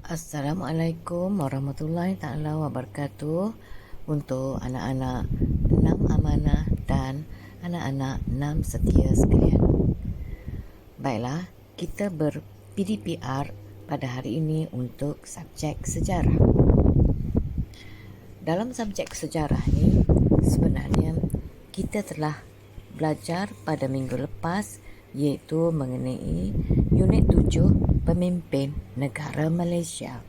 Assalamualaikum warahmatullahi taala wabarakatuh. Untuk anak-anak 6 amanah dan anak-anak 6 setia sekalian. Baiklah, kita ber-PDPR pada hari ini untuk subjek sejarah. Dalam subjek sejarah ni, sebenarnya kita telah belajar pada minggu lepas, iaitu mengenai unit 7 pemimpin negara Malaysia.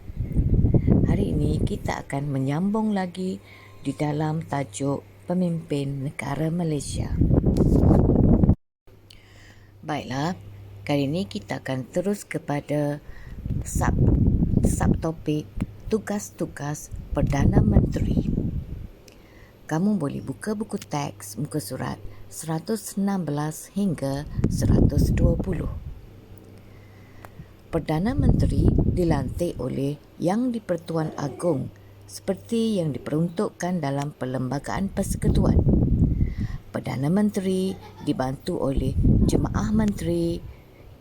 Hari ini kita akan menyambung lagi di dalam tajuk pemimpin negara Malaysia. Baiklah, kali ini kita akan terus kepada subtopik tugas-tugas Perdana Menteri. Kamu boleh buka buku teks muka surat 116 hingga 120. Perdana Menteri dilantik oleh Yang di-Pertuan Agong seperti yang diperuntukkan dalam Perlembagaan Persekutuan. Perdana Menteri dibantu oleh Jemaah Menteri,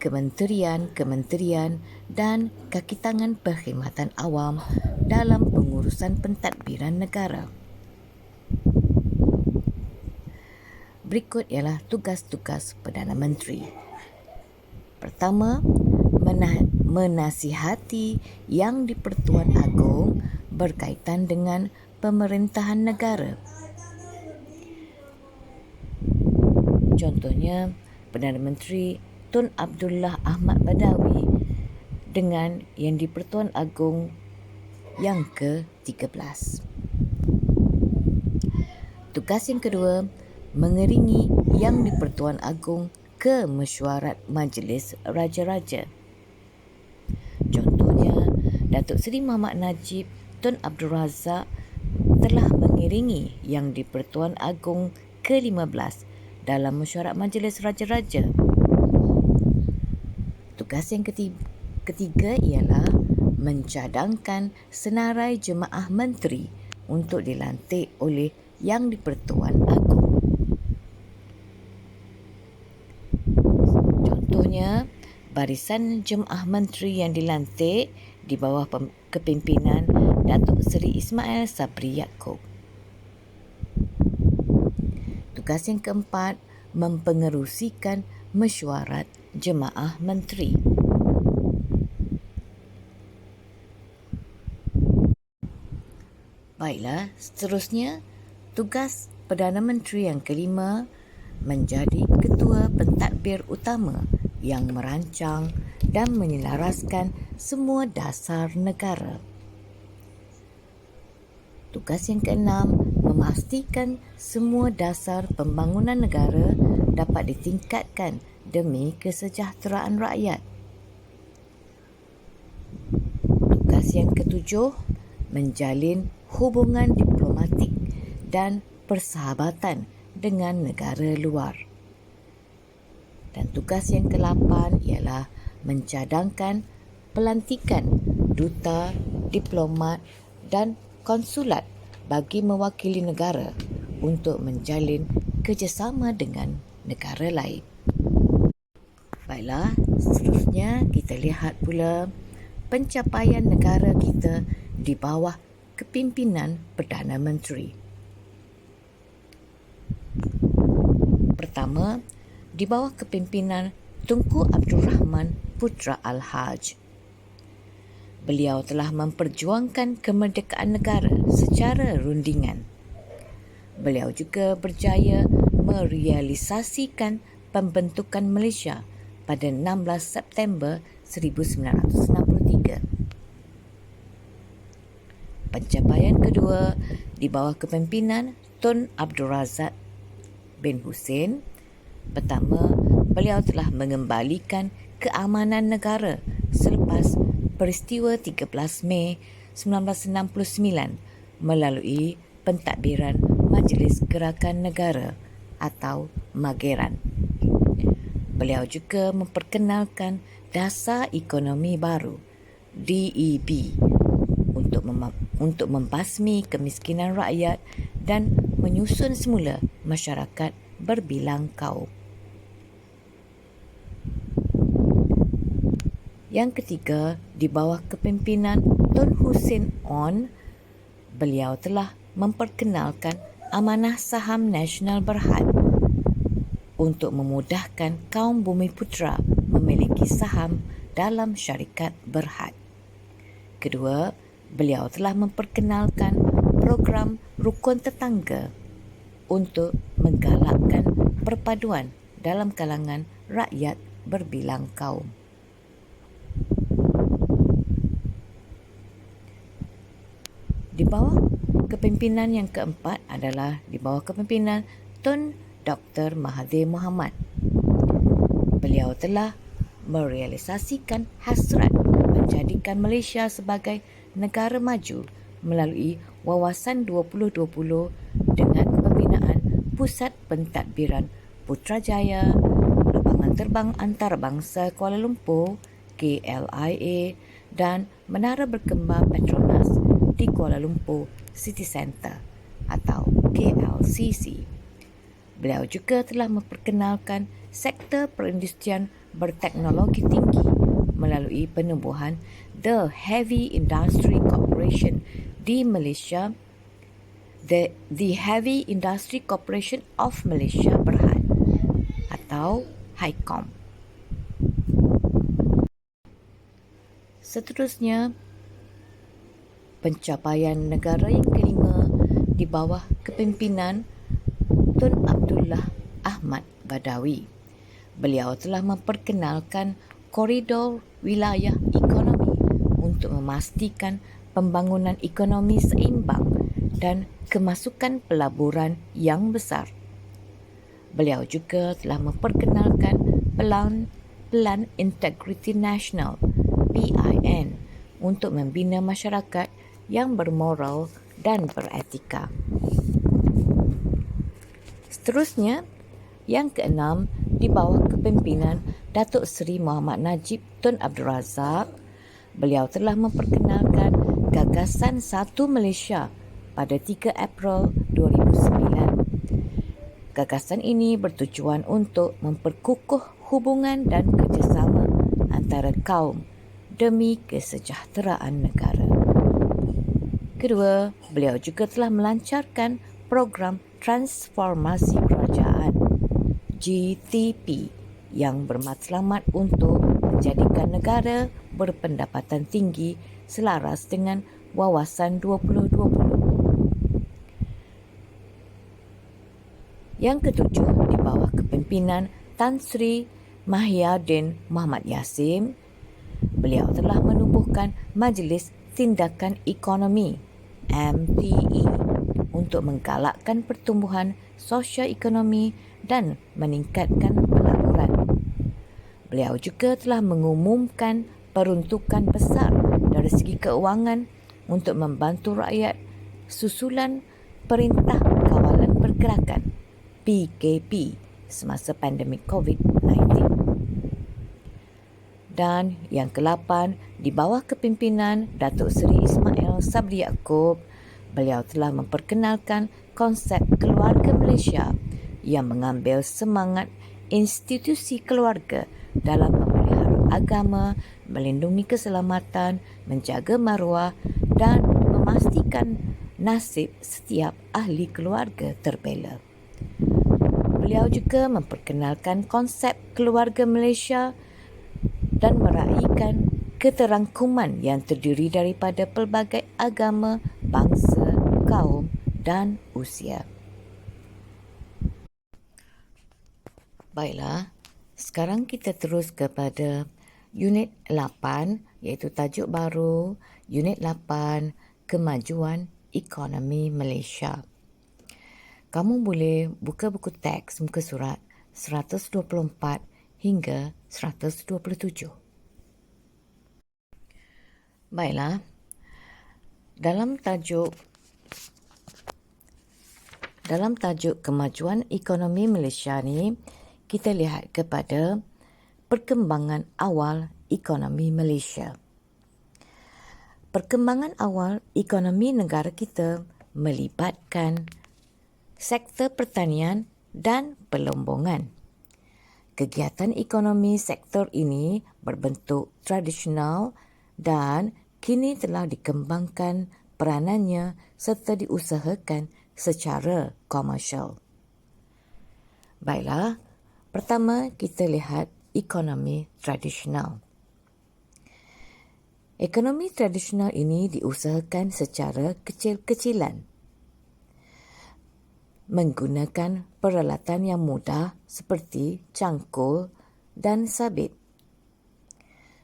kementerian-kementerian dan kaki tangan perkhidmatan awam dalam pengurusan pentadbiran negara. Berikut ialah tugas-tugas Perdana Menteri. Pertama, menasihati Yang di-Pertuan Agong berkaitan dengan pemerintahan negara. Contohnya, Perdana Menteri Tun Abdullah Ahmad Badawi dengan Yang di-Pertuan Agong yang ke-13. Tugas yang kedua, mengiringi Yang di-Pertuan Agong ke mesyuarat Majlis Raja-Raja. Contohnya, Datuk Seri Muhammad Najib Tun Abdul Razak telah mengiringi Yang di-Pertuan Agong ke-15 dalam mesyuarat Majlis Raja-Raja. Tugas yang ketiga ialah mencadangkan senarai jemaah menteri untuk dilantik oleh Yang di-Pertuan Agong. Contohnya, barisan jemaah menteri yang dilantik di bawah kepimpinan Datuk Seri Ismail Sabri Yaakob. Tugas yang keempat, mempengerusikan mesyuarat jemaah menteri. Baiklah, seterusnya, tugas Perdana Menteri yang kelima menjadi ketua pentadbir utama yang merancang dan menyelaraskan semua dasar negara. Tugas yang keenam, memastikan semua dasar pembangunan negara dapat ditingkatkan demi kesejahteraan rakyat. Tugas yang ketujuh, menjalin hubungan diplomatik dan persahabatan dengan negara luar. Dan tugas yang ke-8 ialah mencadangkan pelantikan duta, diplomat dan konsulat bagi mewakili negara untuk menjalin kerjasama dengan negara lain. Baiklah, seterusnya kita lihat pula pencapaian negara kita di bawah kepimpinan Perdana Menteri. Pertama, di bawah kepimpinan Tunku Abdul Rahman Putra Al-Haj. Beliau telah memperjuangkan kemerdekaan negara secara rundingan. Beliau juga berjaya merealisasikan pembentukan Malaysia pada 16 September 1963. Pencapaian kedua, di bawah kepimpinan Tun Abdul Razak bin Hussein. Pertama, beliau telah mengembalikan keamanan negara selepas peristiwa 13 Mei 1969 melalui pentadbiran Majlis Gerakan Negara atau Mageran. Beliau juga memperkenalkan Dasar Ekonomi Baru DEB untuk membasmi kemiskinan rakyat dan menyusun semula masyarakat berbilang kaum. Yang ketiga, di bawah kepimpinan Tun Hussein On, beliau telah memperkenalkan Amanah Saham Nasional Berhad untuk memudahkan kaum Bumiputera memiliki saham dalam syarikat berhad. Kedua, beliau telah memperkenalkan program Rukun Tetangga untuk menggalakkan perpaduan dalam kalangan rakyat berbilang kaum. Di bawah kepimpinan yang keempat adalah di bawah kepimpinan Tun Dr. Mahathir Mohamad. Beliau telah merealisasikan hasrat menjadikan Malaysia sebagai negara maju melalui Wawasan 2020 dengan pembinaan Pusat Pentadbiran Putrajaya, Lapangan Terbang Antarabangsa Kuala Lumpur KLIA dan Menara Berkembar Petronas di Kuala Lumpur City Centre atau KLCC. Beliau juga telah memperkenalkan sektor perindustrian berteknologi tinggi melalui penubuhan The Heavy Industry Corporation di Malaysia, The Heavy Industry Corporation of Malaysia Berhad atau HICOM. Seterusnya, pencapaian negara yang kelima di bawah kepimpinan Tun Abdullah Ahmad Badawi. Beliau telah memperkenalkan koridor wilayah ekonomi untuk memastikan pembangunan ekonomi seimbang dan kemasukan pelaburan yang besar. Beliau juga telah memperkenalkan Pelan Integriti Nasional (PIN) untuk membina masyarakat yang bermoral dan beretika. Seterusnya, yang keenam, di bawah kepimpinan Datuk Seri Muhammad Najib Tun Abdul Razak, beliau telah memperkenalkan gagasan Satu Malaysia pada 3 April 2009. Gagasan ini bertujuan untuk memperkukuh hubungan dan kerjasama antara kaum demi kesejahteraan negara. Kedua, beliau juga telah melancarkan program Transformasi Kerajaan GTP yang bermatlamat untuk menjadikan negara berpendapatan tinggi selaras dengan Wawasan 2020. Yang ketujuh, di bawah kepimpinan Tan Sri Mahyadin Muhammad Yassin, beliau telah menubuhkan Majlis Tindakan Ekonomi MTE untuk menggalakkan pertumbuhan sosio-ekonomi dan meningkatkan pelaburan. Beliau juga telah mengumumkan peruntukan besar dari segi keuangan untuk membantu rakyat susulan Perintah Kawalan Pergerakan PKP semasa pandemik COVID-19. Dan yang ke-8, di bawah kepimpinan Datuk Seri Ismail Sabri Yaakob, beliau telah memperkenalkan konsep keluarga Malaysia yang mengambil semangat institusi keluarga dalam memelihara agama, melindungi keselamatan, menjaga maruah dan memastikan nasib setiap ahli keluarga terbela. Beliau juga memperkenalkan konsep keluarga Malaysia dan meraihkan keterangkuman yang terdiri daripada pelbagai agama, bangsa, kaum dan usia. Baiklah, sekarang kita terus kepada unit 8 iaitu tajuk baru unit 8 Kemajuan Ekonomi Malaysia. Kamu boleh buka buku teks muka surat 124 hingga 127. Baiklah, dalam tajuk kemajuan ekonomi Malaysia ni, kita lihat kepada perkembangan awal ekonomi Malaysia. Perkembangan awal ekonomi negara kita melibatkan sektor pertanian dan pelombongan. kegiatan ekonomi sektor ini berbentuk tradisional dan kini telah dikembangkan peranannya serta diusahakan secara komersial. Baiklah, pertama kita lihat ekonomi tradisional. Ekonomi tradisional ini diusahakan secara kecil-kecilan, menggunakan peralatan yang mudah seperti cangkul dan sabit,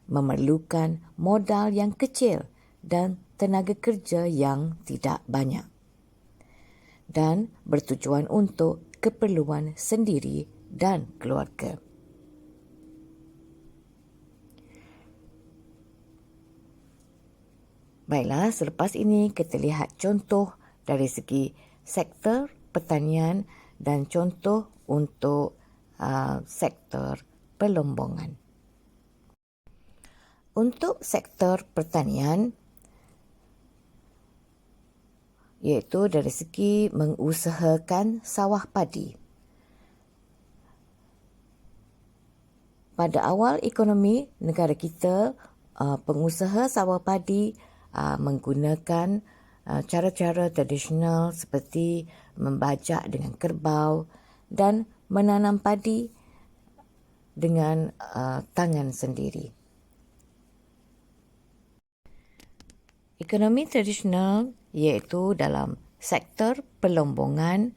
memerlukan modal yang kecil dan tenaga kerja yang tidak banyak, dan bertujuan untuk keperluan sendiri dan keluarga. Baiklah, selepas ini kita lihat contoh dari segi sektor pertanian dan contoh untuk sektor pelombongan. Untuk sektor pertanian, iaitu dari segi mengusahakan sawah padi. Pada awal ekonomi negara kita, pengusaha sawah padi menggunakan cara-cara tradisional seperti membajak dengan kerbau dan menanam padi dengan tangan sendiri. Ekonomi tradisional iaitu dalam sektor pelombongan.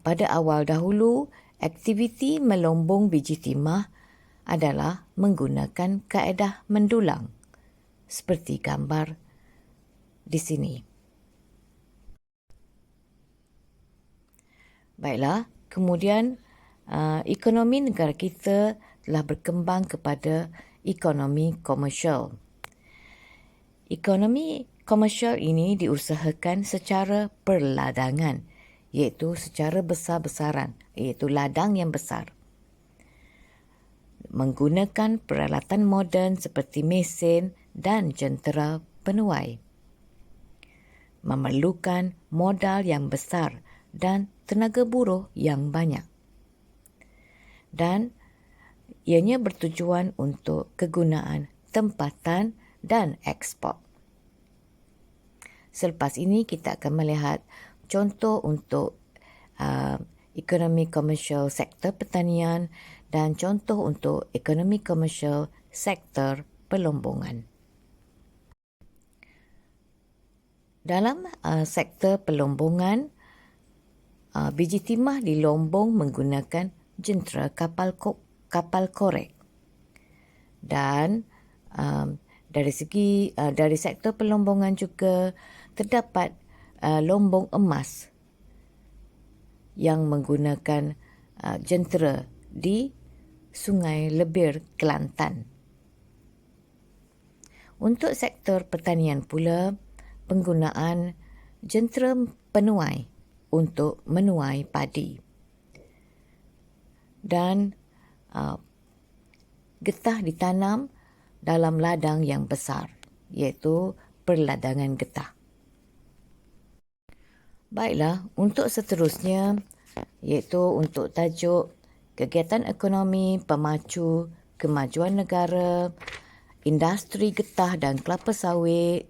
Pada awal dahulu, aktiviti melombong biji timah adalah menggunakan kaedah mendulang, seperti gambar di sini. Baiklah, kemudian ekonomi negara kita telah berkembang kepada ekonomi komersial. Ekonomi komersial ini diusahakan secara perladangan, iaitu secara besar-besaran, iaitu ladang yang besar. Menggunakan peralatan moden seperti mesin dan jentera penuai. Memerlukan modal yang besar dan tenaga buruh yang banyak. Dan ianya bertujuan untuk kegunaan tempatan dan ekspor. Selepas ini kita akan melihat contoh untuk ekonomi komersial sektor pertanian dan contoh untuk ekonomi komersial sektor pelombongan. Dalam sektor pelombongan, biji timah dilombong menggunakan jentera kapal korek. Dan dari sektor pelombongan juga terdapat lombong emas yang menggunakan jentera di Sungai Lebir, Kelantan. Untuk sektor pertanian pula, penggunaan jentera penuai untuk menuai padi. Dan getah ditanam dalam ladang yang besar, iaitu perladangan getah. Baiklah, untuk seterusnya, iaitu untuk tajuk kegiatan ekonomi pemacu kemajuan negara, industri getah dan kelapa sawit,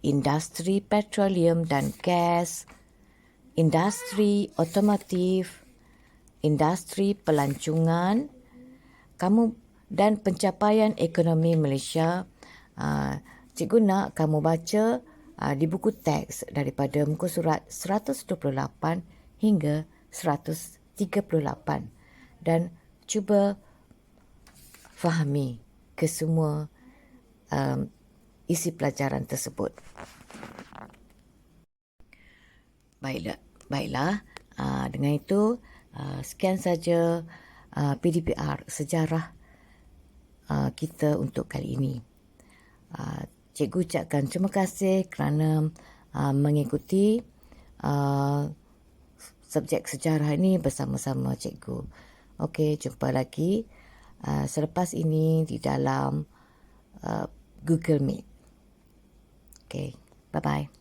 industri petroleum dan gas, industri otomotif, industri pelancongan, dan pencapaian ekonomi Malaysia. Cikgu nak kamu baca di buku teks daripada muka surat 128 hingga 138 dan cuba fahami kesemua isi pelajaran tersebut. Baiklah. Dengan itu, sekian saja PDPR sejarah kita untuk kali ini. Cikgu ucapkan terima kasih kerana mengikuti subjek sejarah ini bersama-sama cikgu. Okey, jumpa lagi selepas ini di dalam Google Meet. Okey, bye-bye.